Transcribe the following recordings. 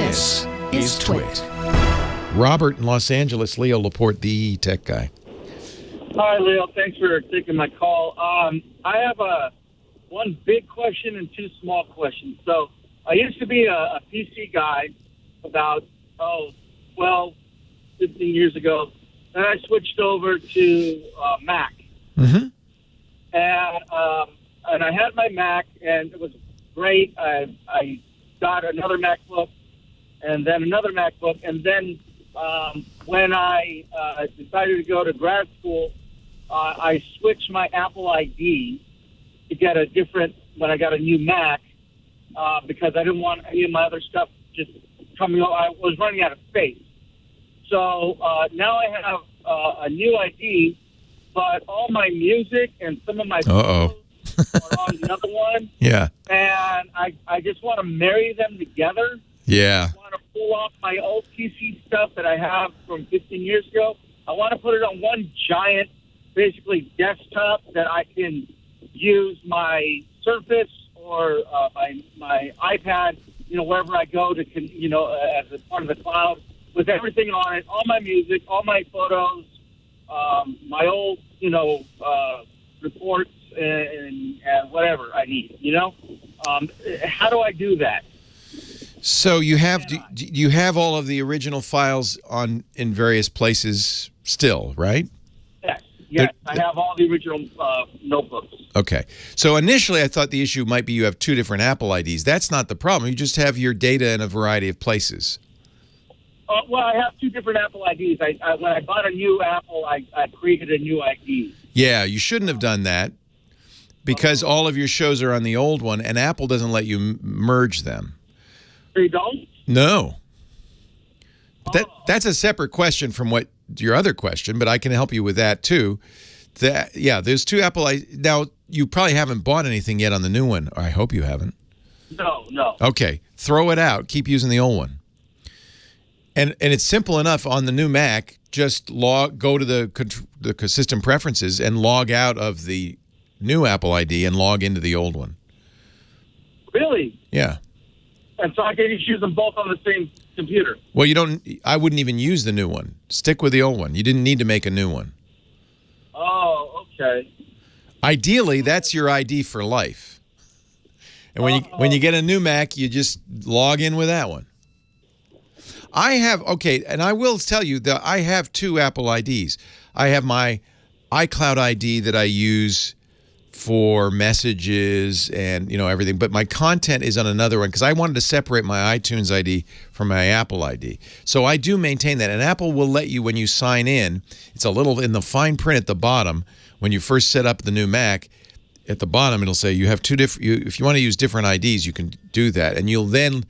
This is TWiT. Robert in Los Angeles, Leo Laporte, the tech guy. Hi, Leo. Thanks for taking my call. I have one big question and two small questions. So I used to be a PC guy about, 12, 15 years ago. Then I switched over to Mac. Mm-hmm. And I had my Mac, and it was great. I got another MacBook, and then another MacBook. And then when I decided to go to grad school, I switched my Apple ID to get a different, when I got a new Mac, because I didn't want any of my other stuff just coming out. I was running out of space. So now I have a new ID, but all my music and some of my photos are on the other one. Yeah. And I just want to marry them together. Yeah. I want to pull off my old PC stuff that I have from 15 years ago. I want to put it on one giant, basically, desktop that I can use my Surface or my iPad, wherever I go to, as a part of the cloud, with everything on it, all my music, all my photos, my old, reports and whatever I need, How do I do that? So you have you have all of the original files in various places still, right? Yes, I have all the original notebooks. Okay. So initially I thought the issue might be you have two different Apple IDs. That's not the problem. You just have your data in a variety of places. Well, I have two different Apple IDs. When I bought a new Apple, I created a new ID. Yeah, you shouldn't have done that because all of your shows are on the old one, and Apple doesn't let you merge them. They don't? No. But that's a separate question from what your other question, but I can help you with that too. There's two Apple IDs. Now, you probably haven't bought anything yet on the new one, or I hope you haven't. No. Okay, throw it out. Keep using the old one. And it's simple enough on the new Mac. Just go to the system preferences and log out of the new Apple ID and log into the old one. Really? Yeah. And so I can just use them both on the same computer. Well, I wouldn't even use the new one. Stick with the old one. You didn't need to make a new one. Oh, okay. Ideally, that's your ID for life. And when you get a new Mac, you just log in with that one. And I will tell you that I have two Apple IDs. I have my iCloud ID that I use for messages and, everything. But my content is on another one because I wanted to separate my iTunes ID from my Apple ID. So I do maintain that. And Apple will let you, when you sign in, it's a little in the fine print at the bottom. When you first set up the new Mac, at the bottom, it'll say you have two different, if you want to use different IDs, you can do that. And you'll then...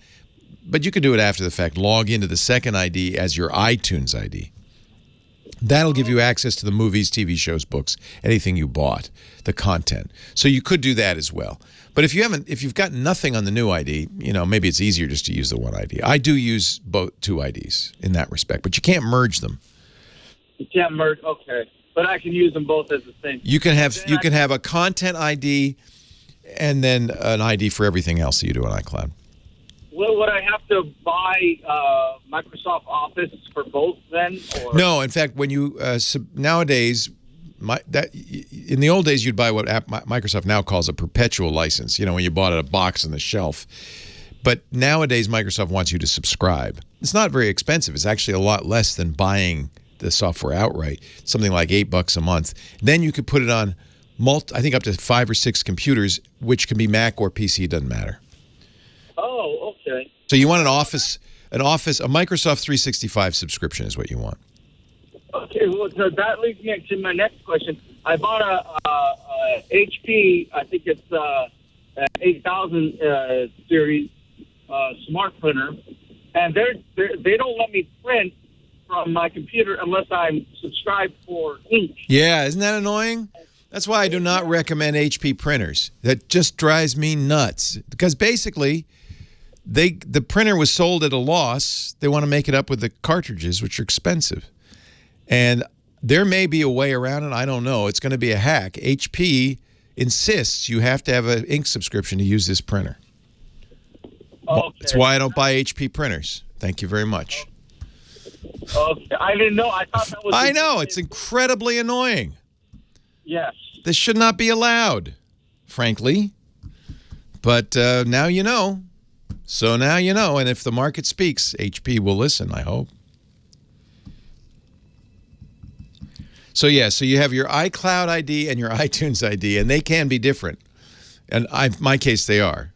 But you can do it after the fact. Log into the second ID as your iTunes ID. That'll give you access to the movies, TV shows, books, anything you bought, the content. So you could do that as well. But if you've got nothing on the new ID, maybe it's easier just to use the one ID. I do use two IDs in that respect, but you can't merge them. You can't merge, okay. But I can use them both as the same. You can have a content ID and then an ID for everything else that you do on iCloud. Would I have to buy Microsoft Office for both then? Or? No, in fact, when you nowadays, in the old days, you'd buy what Microsoft now calls a perpetual license. When you bought a box on the shelf. But nowadays, Microsoft wants you to subscribe. It's not very expensive. It's actually a lot less than buying the software outright. Something like $8 a month. Then you could put it on I think up to 5 or 6 computers, which can be Mac or PC. It doesn't matter. Oh, okay. So you want a Microsoft 365 subscription is what you want. Okay, well, so that leads me to my next question. I bought a HP, I think it's an 8000 series smart printer, and they don't let me print from my computer unless I'm subscribed for ink. Yeah, isn't that annoying? That's why I do not recommend HP printers. That just drives me nuts because basically... The printer was sold at a loss. They want to make it up with the cartridges, which are expensive. And there may be a way around it. I don't know. It's going to be a hack. HP insists you have to have an ink subscription to use this printer. Okay. That's why I don't buy HP printers. Thank you very much. Okay. I didn't know. I thought that was. I know. It's incredibly annoying. Yes. This should not be allowed, frankly. But now you know. So now you know. And if the market speaks, HP will listen, I hope. So, yeah, so you have your iCloud ID and your iTunes ID, and they can be different. And in my case, they are.